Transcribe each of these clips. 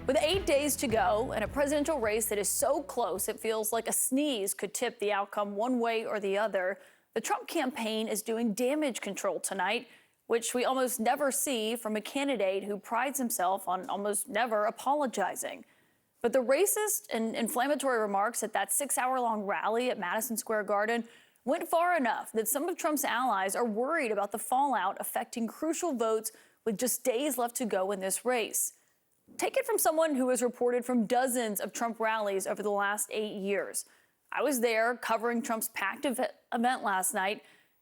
With 8 days to go and a presidential race that is so close it feels like a sneeze could tip the outcome one way or the other, the Trump campaign is doing damage control tonight, which we almost never see from a candidate who prides himself on almost never apologizing. But the racist and inflammatory remarks at that 6-hour-long rally at Madison Square Garden went far enough that some of Trump's allies are worried about the fallout affecting crucial votes with just days left to go in this race. Take it from someone who has reported from dozens of Trump rallies over the last 8 years. I was there covering Trump's packed event last night,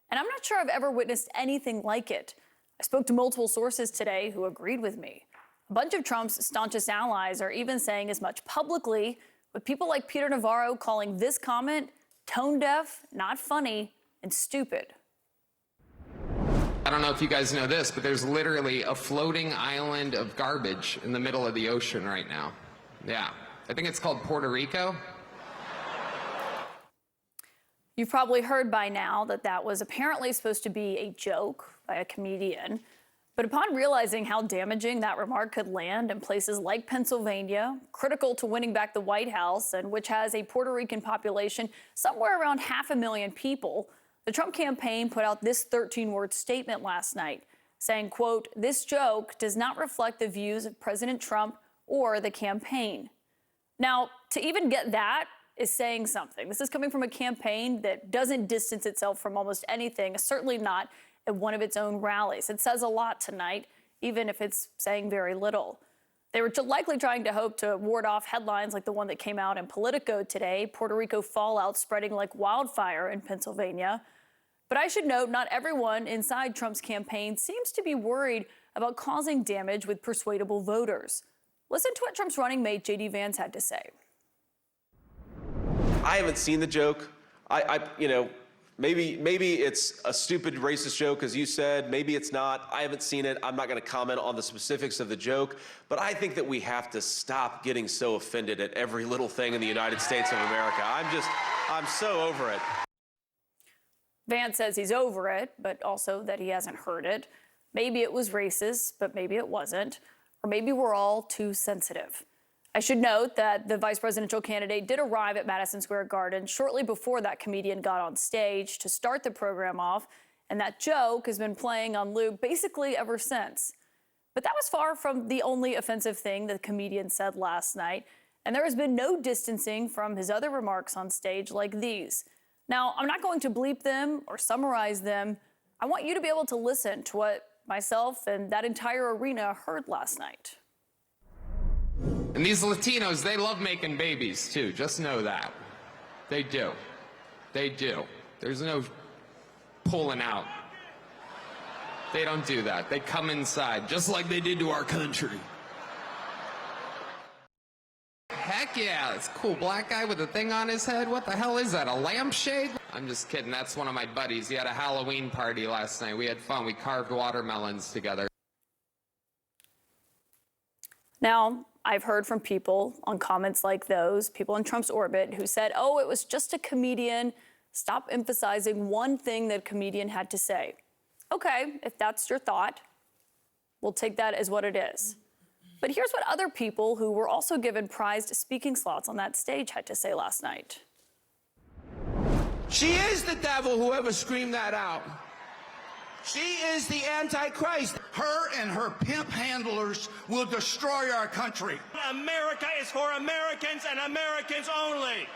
and I'm not sure I've ever witnessed anything like it. I spoke to multiple sources today who agreed with me. A bunch of Trump's staunchest allies are even saying as much publicly, with people like Peter Navarro calling this comment tone deaf, not funny, and stupid. I don't know if you guys know this, but there's literally a floating island of garbage in the middle of the ocean right now. Yeah, I think it's called Puerto Rico. You've probably heard by now that that was apparently supposed to be a joke by a comedian. But upon realizing how damaging that remark could land in places like Pennsylvania, critical to winning back the White House, and which has a Puerto Rican population somewhere around 500,000 people, the Trump campaign put out this 13-word statement last night, saying, quote, "This joke does not reflect the views of President Trump or the campaign." Now, to even get that is saying something. This is coming from a campaign that doesn't distance itself from almost anything, certainly not at one of its own rallies. It says a lot tonight, even if it's saying very little. They were likely trying to hope to ward off headlines like the one that came out in Politico today, Puerto Rico fallout spreading like wildfire in Pennsylvania. But I should note, not everyone inside Trump's campaign seems to be worried about causing damage with persuadable voters. Listen to what Trump's running mate, J.D. Vance, had to say. I haven't seen the joke. Maybe it's a stupid racist joke, as you said. Maybe it's not. I haven't seen it. I'm not going to comment on the specifics of the joke. But I think that we have to stop getting so offended at every little thing in the United States of America. I'm so over it. Vance says he's over it, but also that he hasn't heard it. Maybe it was racist, but maybe it wasn't. Or maybe we're all too sensitive. I should note that the vice presidential candidate did arrive at Madison Square Garden shortly before that comedian got on stage to start the program off, and that joke has been playing on loop basically ever since. But that was far from the only offensive thing the comedian said last night, and there has been no distancing from his other remarks on stage like these. Now, I'm not going to bleep them or summarize them. I want you to be able to listen to what myself and that entire arena heard last night. And these Latinos, they love making babies, too. Just know that. They do. They do. There's no pulling out. They don't do that. They come inside, just like they did to our country. Heck yeah, it's a cool black guy with a thing on his head. What the hell is that, a lampshade? I'm just kidding. That's one of my buddies. He had a Halloween party last night. We had fun. We carved watermelons together. Now, I've heard from people on comments like those, people in Trump's orbit, who said, oh, it was just a comedian. Stop emphasizing one thing that a comedian had to say. Okay, if that's your thought, we'll take that as what it is. But here's what other people who were also given prized speaking slots on that stage had to say last night. She is the devil, whoever screamed that out. She is the Antichrist. Her and her pimp handlers will destroy our country. America is for Americans and Americans only.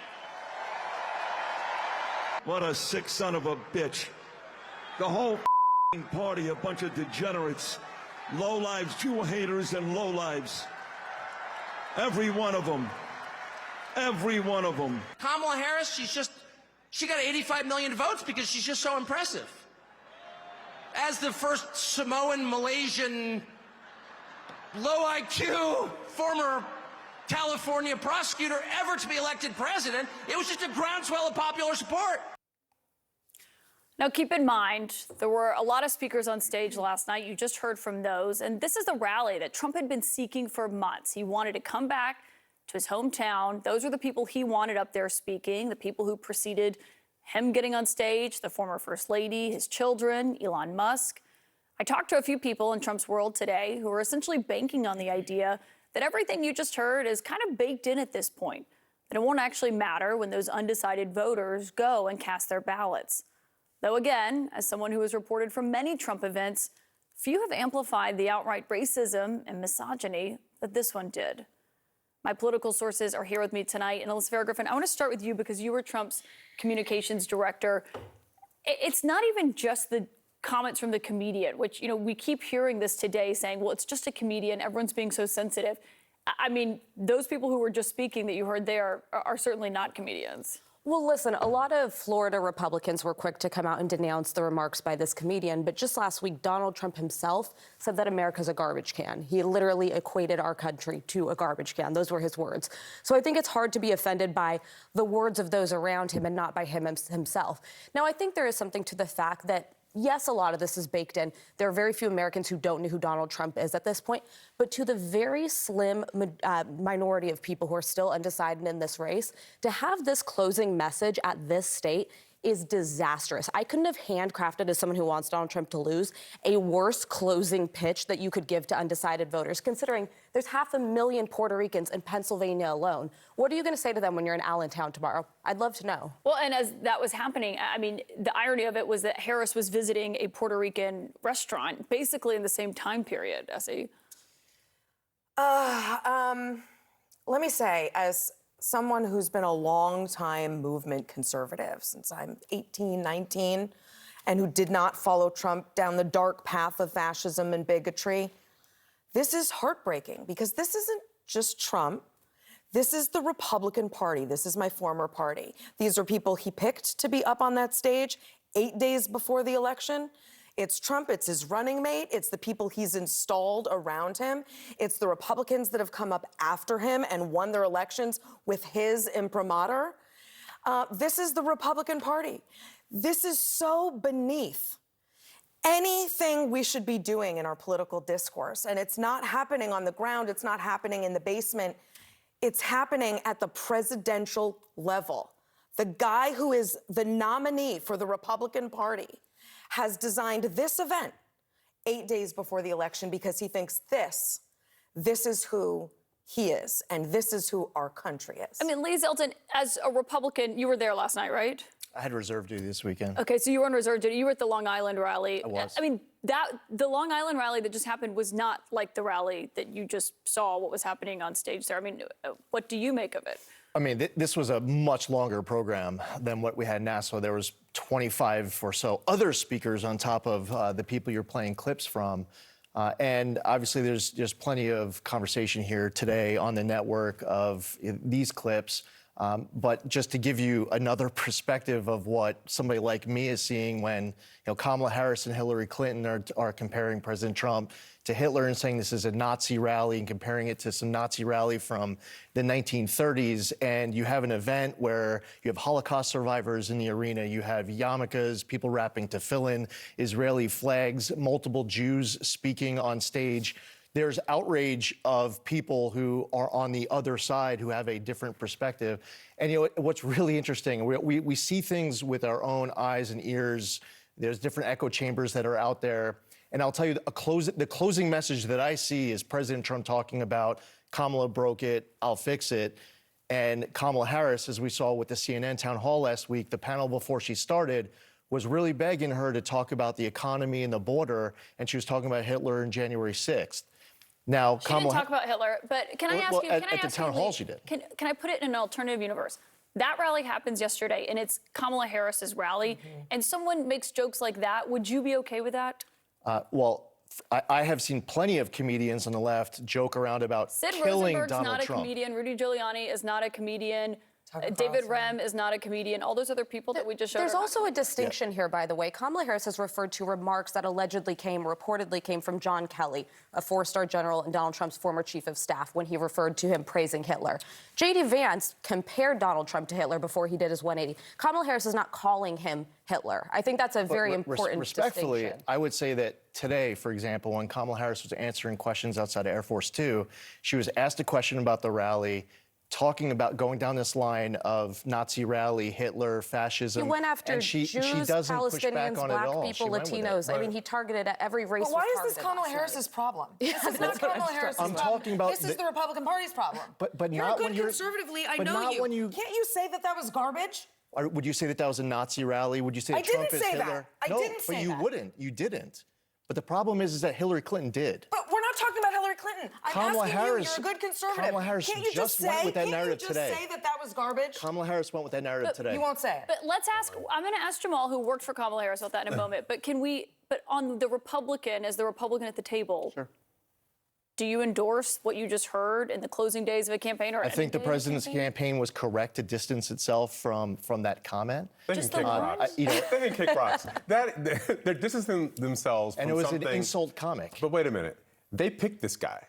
What a sick son of a bitch. The whole party, a bunch of degenerates, lowlives, Jew haters, and lowlives. Every one of them. Every one of them. Kamala Harris, she got 85 million votes because she's just so impressive. As the first Samoan, Malaysian, low IQ, former California prosecutor ever to be elected president, it was just a groundswell of popular support. Now, keep in mind, there were a lot of speakers on stage last night. You just heard from those. And this is the rally that Trump had been seeking for months. He wanted to come back to his hometown. Those are the people he wanted up there speaking, the people who preceded him getting on stage, the former First Lady, his children, Elon Musk. I talked to a few people in Trump's world today who are essentially banking on the idea that everything you just heard is kind of baked in at this point, that it won't actually matter when those undecided voters go and cast their ballots. Though again, as someone who has reported from many Trump events, few have amplified the outright racism and misogyny that this one did. My political sources are here with me tonight. And Alyssa Farah Griffin, I want to start with you because you were Trump's communications director. It's not even just the comments from the comedian, which, we keep hearing this today saying, well, it's just a comedian. Everyone's being so sensitive. I mean, those people who were just speaking that you heard there are certainly not comedians. Well, listen, a lot of Florida Republicans were quick to come out and denounce the remarks by this comedian. But just last week, Donald Trump himself said that America's a garbage can. He literally equated our country to a garbage can. Those were his words. So I think it's hard to be offended by the words of those around him and not by him himself. Now, I think there is something to the fact that yes, a lot of this is baked in. There are very few Americans who don't know who Donald Trump is at this point. But to the very slim minority of people who are still undecided in this race, to have this closing message at this state is disastrous. I couldn't have handcrafted, as someone who wants Donald Trump to lose, a worse closing pitch that you could give to undecided voters, considering there's 500,000 Puerto Ricans in Pennsylvania alone. What are you going to say to them when you're in Allentown tomorrow? I'd love to know. Well, and as that was happening, I mean, the irony of it was that Harris was visiting a Puerto Rican restaurant basically in the same time period, Essie. Let me say, as someone who's been a long-time movement conservative since I'm 18, 19, and who did not follow Trump down the dark path of fascism and bigotry, this is heartbreaking because this isn't just Trump. This is the Republican Party. This is my former party. These are people he picked to be up on that stage 8 days before the election. It's Trump, it's his running mate, it's the people he's installed around him, it's the Republicans that have come up after him and won their elections with his imprimatur. This is the Republican Party. This is so beneath anything we should be doing in our political discourse. And it's not happening on the ground, it's not happening in the basement, it's happening at the presidential level. The guy who is the nominee for the Republican Party has designed this event 8 days before the election because he thinks this is who he is, and this is who our country is. I mean, Lee Zeldin, as a Republican, you were there last night, right? I had reserve duty this weekend. Okay, so you were on reserve duty. You were at the Long Island rally. I was. I mean, the Long Island rally that just happened was not like the rally that you just saw what was happening on stage there. I mean, what do you make of it? I mean, this was a much longer program than what we had in Nassau. There was 25 or so other speakers on top of the people you're playing clips from. And obviously there's plenty of conversation here today on the network of these clips. But just to give you another perspective of what somebody like me is seeing when Kamala Harris and Hillary Clinton are comparing President Trump to Hitler and saying this is a Nazi rally and comparing it to some Nazi rally from the 1930s. And you have an event where you have Holocaust survivors in the arena, you have yarmulkes, people wrapping tefillin, Israeli flags, multiple Jews speaking on stage. There's outrage of people who are on the other side who have a different perspective. And what's really interesting, we see things with our own eyes and ears. There's different echo chambers that are out there. And I'll tell you, the closing message that I see is President Trump talking about Kamala broke it, I'll fix it. And Kamala Harris, as we saw with the CNN town hall last week, the panel before she started was really begging her to talk about the economy and the border. And she was talking about Hitler and January 6th. Now, She didn't talk about Hitler, but can I ask you? At the town hall, she did. Can I put it in an alternative universe? That rally happens yesterday, and it's Kamala Harris's rally, and someone makes jokes like that. Would you be okay with that? Well, I have seen plenty of comedians on the left joke around about killing Donald Trump. Sid Rosenberg's not a comedian. Rudy Giuliani is not a comedian. David Rem is not a comedian. All those other people that we just showed. There's also a distinction here, by the way. Kamala Harris has referred to remarks that reportedly came from John Kelly, a four-star general and Donald Trump's former chief of staff, when he referred to him praising Hitler. J.D. Vance compared Donald Trump to Hitler before he did his 180. Kamala Harris is not calling him Hitler. I think that's a very important respectfully, distinction. I would say that today, for example, when Kamala Harris was answering questions outside of Air Force Two, she was asked a question about the rally. talking about going down this line of Nazi rally, Hitler, He fascism. went after and she Jews, doesn't push back Palestinians, on it at black all. people, She went with it. Latinos. I mean, he targeted every race. But why was is this targeted Kamala last night. Harris's problem? Yes, This is not that's what Kamala I'm Harris's I'm problem. talking about This is the- the Republican Party's problem. But you're not a when good you're- conservatively. I but know not you. when you- Can't you say that that was garbage? Or would you say that that was a Nazi rally? Would you say I that Trump didn't is say that. Hitler? I no, didn't but say you that. wouldn't. You didn't. But the problem is that Hillary Clinton did. But we're not talking about Hillary Clinton. I'm Kamala asking Harris- you. You're a good conservative. Kamala Harris can't you just say? went with that can't narrative you just today. say that that was garbage? Kamala Harris went with that narrative today. You won't say it. But let's ask. I'm going to ask Jamal, who worked for Kamala Harris, about that in a moment. But can we? But on the Republican, as the Republican at the table, Sure. do you endorse what you just heard in the closing days of a campaign? Or I think the any day of a president's campaign? campaign was correct to distance itself from that comment. Just the I- words? you know, They can kick rocks. They're distancing themselves from and it was something. an insult comic. But wait a minute. They picked this guy.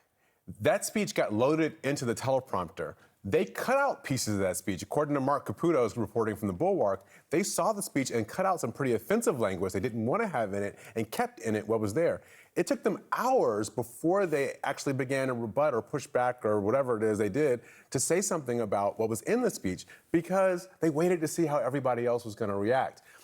That speech got loaded into the teleprompter. They cut out pieces of that speech. According to Mark Caputo's reporting from the Bulwark, they saw the speech and cut out some pretty offensive language they didn't want to have in it and kept in it what was there. It took them hours before they actually began to rebut or push back or whatever it is they did to say something about what was in the speech because they waited to see how everybody else was going to react.